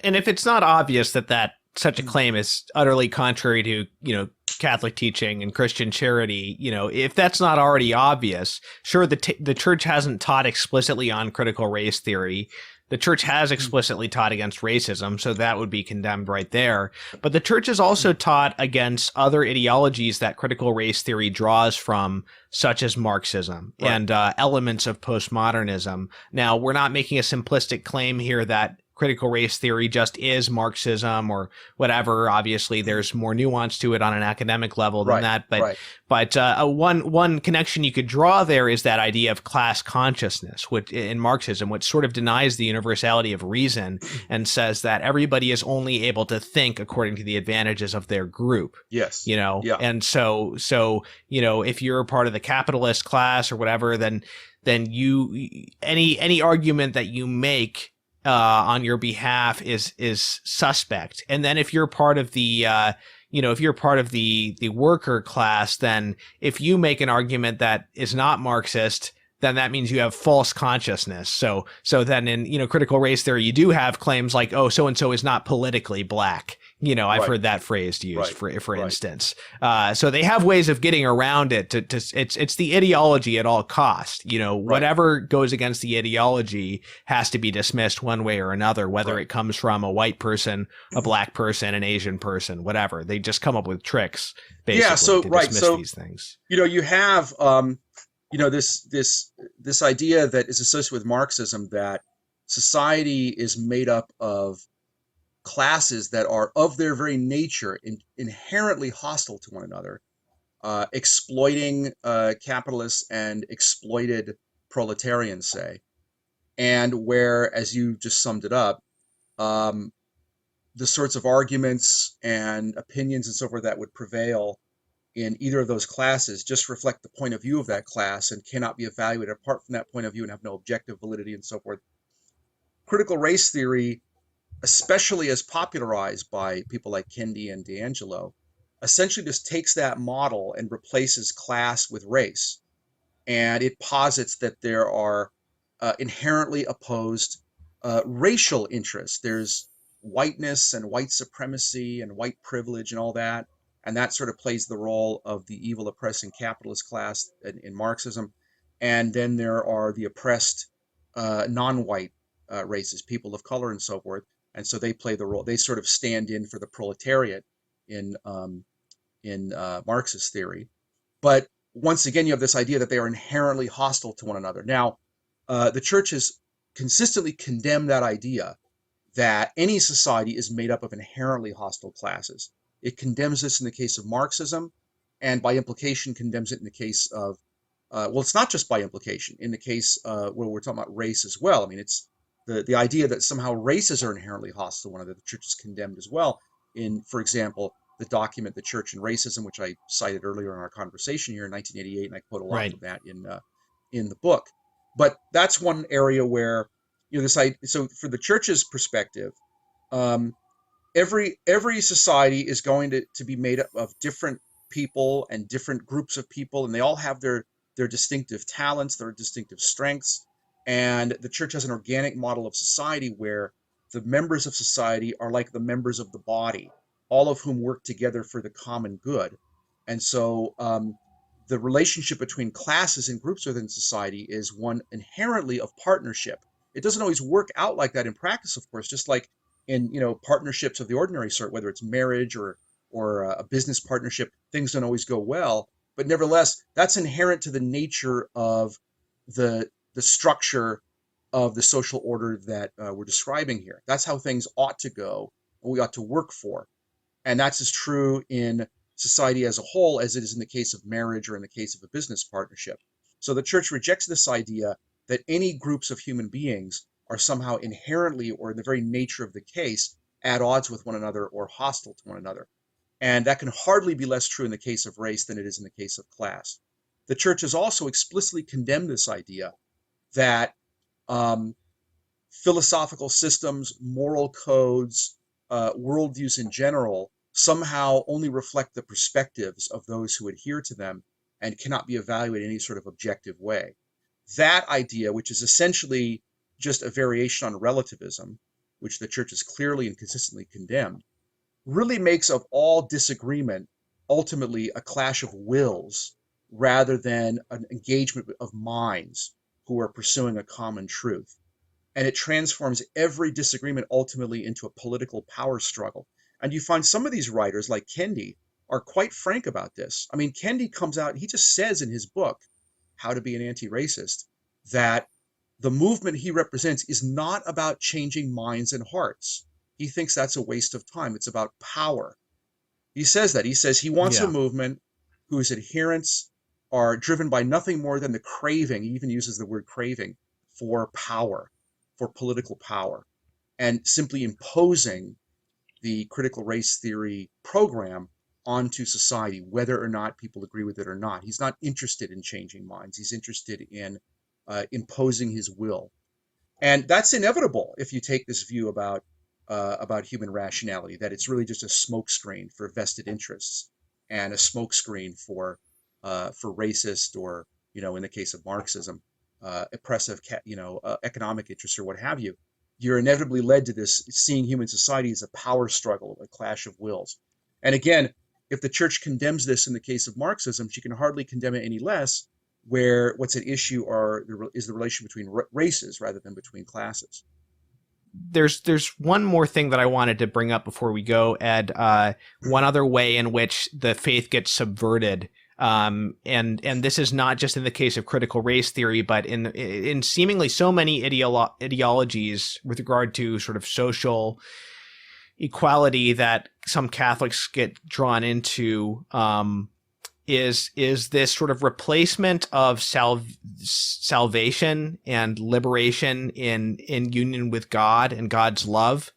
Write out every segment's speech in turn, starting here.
And if it's not obvious that such a claim is utterly contrary to, Catholic teaching and Christian charity, if that's not already obvious, sure, the church hasn't taught explicitly on critical race theory. The church has explicitly taught against racism, so that would be condemned right there. But the church has also taught against other ideologies that critical race theory draws from, such as Marxism and elements of postmodernism. Now, we're not making a simplistic claim here that critical race theory just is Marxism or whatever. Obviously, there's more nuance to it on an academic level than that. But one connection you could draw there is that idea of class consciousness, which in Marxism, which sort of denies the universality of reason and says that everybody is only able to think according to the advantages of their group. Yes. And so if you're a part of the capitalist class or whatever, then any argument that you make on your behalf is suspect. And then if you're part of the if you're part of the worker class, then if you make an argument that is not Marxist, then that means you have false consciousness. So then in critical race theory, you do have claims like, oh, so and so is not politically black. I've heard that phrase used for instance. So they have ways of getting around it. It's the ideology at all cost. Whatever goes against the ideology has to be dismissed one way or another, whether it comes from a white person, a black person, an Asian person, whatever. They just come up with tricks basically to dismiss these things. You have this idea that is associated with Marxism, that society is made up of classes that are of their very nature inherently hostile to one another, exploiting capitalists and exploited proletarians, say, and where, as you just summed it up, the sorts of arguments and opinions and so forth that would prevail in either of those classes just reflect the point of view of that class and cannot be evaluated apart from that point of view and have no objective validity and so forth. Critical race theory, especially as popularized by people like Kendi and D'Angelo, essentially just takes that model and replaces class with race. And it posits that there are inherently opposed racial interests. There's whiteness and white supremacy and white privilege and all that. And that sort of plays the role of the evil oppressing capitalist class in Marxism. And then there are the oppressed non-white races, people of color and so forth. And so they play the role. They sort of stand in for the proletariat in Marxist theory. But once again, you have this idea that they are inherently hostile to one another. Now, the church has consistently condemned that idea that any society is made up of inherently hostile classes. It condemns this in the case of Marxism, and by implication condemns it in the case of, it's not just by implication, in the case where we're talking about race as well. I mean, it's the idea that somehow races are inherently hostile to one another. The church is condemned as well in, for example, the document, The Church and Racism, which I cited earlier in our conversation here in 1988, and I quote a lot of that in the book. But that's one area where, so for the church's perspective, every society is going to be made up of different people and different groups of people, and they all have their distinctive talents, their distinctive strengths. And the church has an organic model of society where the members of society are like the members of the body, all of whom work together for the common good. And so the relationship between classes and groups within society is one inherently of partnership. It doesn't always work out like that in practice, of course, just like in partnerships of the ordinary sort, whether it's marriage or a business partnership, things don't always go well. But nevertheless, that's inherent to the nature of the structure of the social order that we're describing here. That's how things ought to go, and we ought to work for. And that's as true in society as a whole as it is in the case of marriage or in the case of a business partnership. So the church rejects this idea that any groups of human beings are somehow inherently, or in the very nature of the case, at odds with one another or hostile to one another. And that can hardly be less true in the case of race than it is in the case of class. The church has also explicitly condemned this idea that philosophical systems, moral codes, worldviews in general somehow only reflect the perspectives of those who adhere to them and cannot be evaluated in any sort of objective way. That idea, which is essentially just a variation on relativism, which the church has clearly and consistently condemned, really makes of all disagreement ultimately a clash of wills rather than an engagement of minds who are pursuing a common truth. And it transforms every disagreement ultimately into a political power struggle. And you find some of these writers, like Kendi, are quite frank about this. I mean, Kendi comes out, he just says in his book, How to Be an Anti-Racist, that the movement he represents is not about changing minds and hearts. He thinks that's a waste of time. It's about power. He says that. He says he wants a Yeah. movement whose adherents are driven by nothing more than the craving, he even uses the word craving, for power, for political power, and simply imposing the critical race theory program onto society, whether or not people agree with it or not. He's not interested in changing minds. He's interested in imposing his will. And that's inevitable if you take this view about human rationality, that it's really just a smokescreen for vested interests and a smokescreen for racist or, in the case of Marxism, oppressive, economic interests or what have you. You're inevitably led to this seeing human society as a power struggle, a clash of wills. And again, if the church condemns this in the case of Marxism, she can hardly condemn it any less where what's at issue is the relation between races rather than between classes. There's one more thing that I wanted to bring up before we go, Ed. One other way in which the faith gets subverted, and this is not just in the case of critical race theory, but in seemingly so many ideologies with regard to sort of social equality that some Catholics get drawn into. Is this sort of replacement of salvation and liberation in union with God and God's love,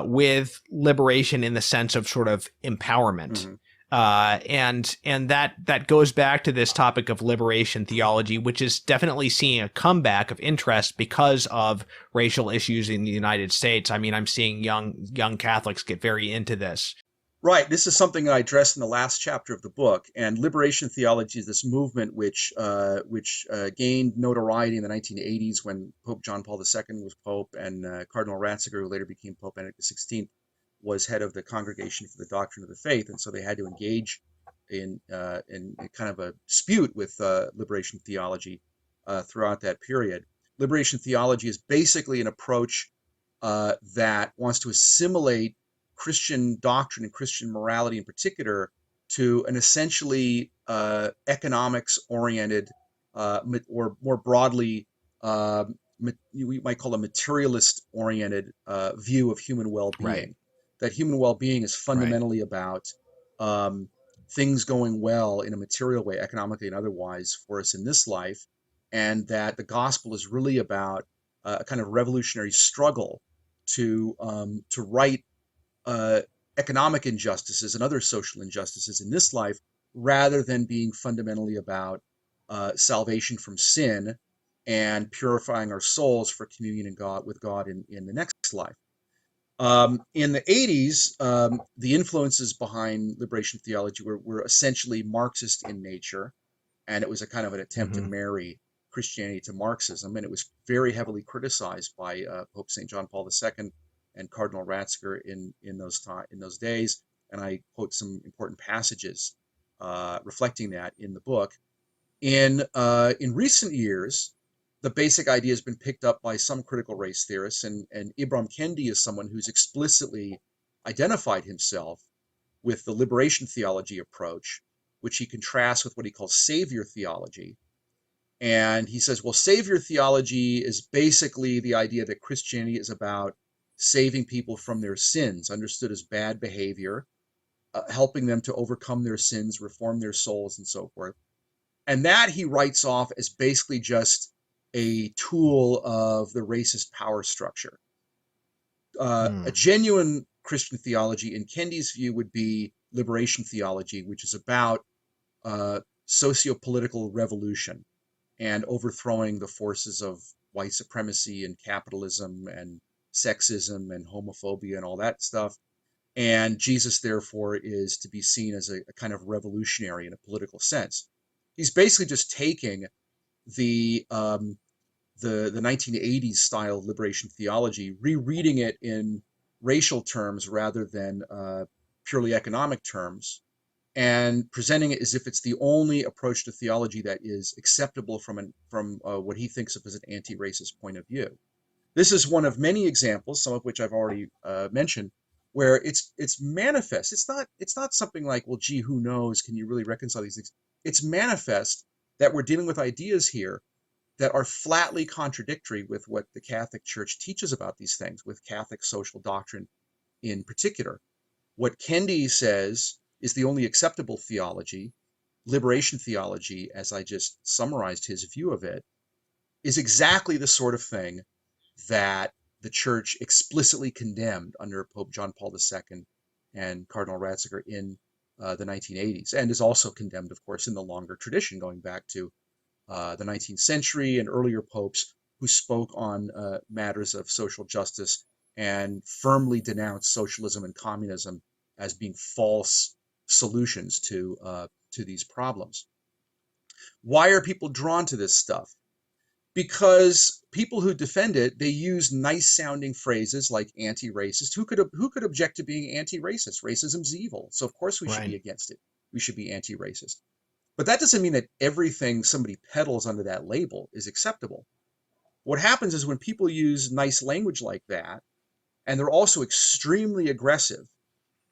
with liberation in the sense of sort of empowerment. Mm-hmm. And that goes back to this topic of liberation theology, which is definitely seeing a comeback of interest because of racial issues in the United States. I mean, I'm seeing young Catholics get very into this. Right. This is something I addressed in the last chapter of the book. And liberation theology is this movement which gained notoriety in the 1980s when Pope John Paul II was Pope, and Cardinal Ratzinger, who later became Pope Benedict XVI, was head of the Congregation for the Doctrine of the Faith. And so they had to engage in kind of a dispute with liberation theology throughout that period. Liberation theology is basically an approach that wants to assimilate Christian doctrine and Christian morality in particular to an essentially economics-oriented, or more broadly, we might call a materialist-oriented view of human well-being. Right. That human well-being is fundamentally about things going well in a material way, economically and otherwise, for us in this life, and that the gospel is really about a kind of revolutionary struggle to right economic injustices and other social injustices in this life, rather than being fundamentally about salvation from sin and purifying our souls for communion with God in the next life. In the 80s, the influences behind liberation theology were essentially Marxist in nature, and it was a kind of an attempt to marry Christianity to Marxism, and it was very heavily criticized by Pope St. John Paul II and Cardinal Ratzinger in those days. And I quote some important passages reflecting that in the book. In recent years, the basic idea has been picked up by some critical race theorists, and Ibram Kendi is someone who's explicitly identified himself with the liberation theology approach, which he contrasts with what he calls savior theology. And he says, well, savior theology is basically the idea that Christianity is about saving people from their sins, understood as bad behavior, helping them to overcome their sins, reform their souls, and so forth. And that he writes off as basically just a tool of the racist power structure. A genuine Christian theology, in Kendi's view, would be liberation theology, which is about socio-political revolution and overthrowing the forces of white supremacy and capitalism and sexism and homophobia and all that stuff. And Jesus, therefore, is to be seen as a kind of revolutionary in a political sense. He's basically just taking the the 1980s style of liberation theology, rereading it in racial terms rather than purely economic terms, and presenting it as if it's the only approach to theology that is acceptable from what he thinks of as an anti-racist point of view. This is one of many examples, some of which I've already mentioned, where it's manifest. It's not something like, well, gee, who knows? Can you really reconcile these things? It's manifest that we're dealing with ideas here that are flatly contradictory with what the Catholic Church teaches about these things, with Catholic social doctrine in particular. What Kendi says is the only acceptable theology, liberation theology, as I just summarized his view of it, is exactly the sort of thing that the church explicitly condemned under Pope John Paul II and Cardinal Ratzinger in the 1980s, and is also condemned, of course, in the longer tradition going back to the 19th century and earlier popes who spoke on matters of social justice and firmly denounced socialism and communism as being false solutions to these problems. Why are people drawn to this stuff? Because people who defend it, they use nice sounding phrases like anti-racist. Who could object to being anti-racist? Racism's evil, so of course we should Right. be against it. We should be anti-racist. But that doesn't mean that everything somebody peddles under that label is acceptable. What happens is when people use nice language like that, and they're also extremely aggressive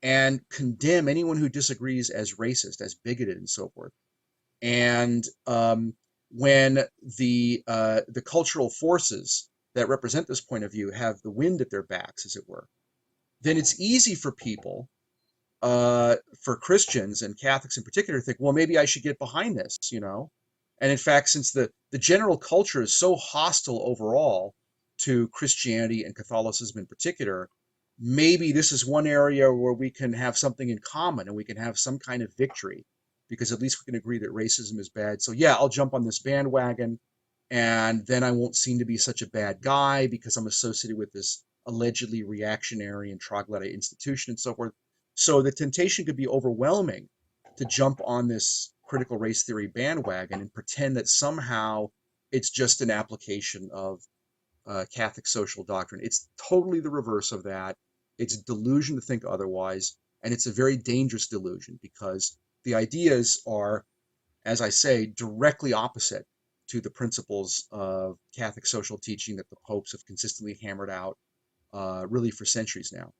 and condemn anyone who disagrees as racist, as bigoted, and so forth. And when the cultural forces that represent this point of view have the wind at their backs, as it were, then it's easy for people, for Christians and Catholics in particular, to think, well, maybe I should get behind this, you know. And in fact, since the general culture is so hostile overall to Christianity and Catholicism in particular, maybe this is one area where we can have something in common and we can have some kind of victory, because at least we can agree that racism is bad. So yeah, I'll jump on this bandwagon, and then I won't seem to be such a bad guy because I'm associated with this allegedly reactionary and troglodyte institution and so forth. So the temptation could be overwhelming to jump on this critical race theory bandwagon and pretend that somehow it's just an application of Catholic social doctrine. It's totally the reverse of that. It's a delusion to think otherwise, and it's a very dangerous delusion because the ideas are, as I say, directly opposite to the principles of Catholic social teaching that the popes have consistently hammered out really for centuries now.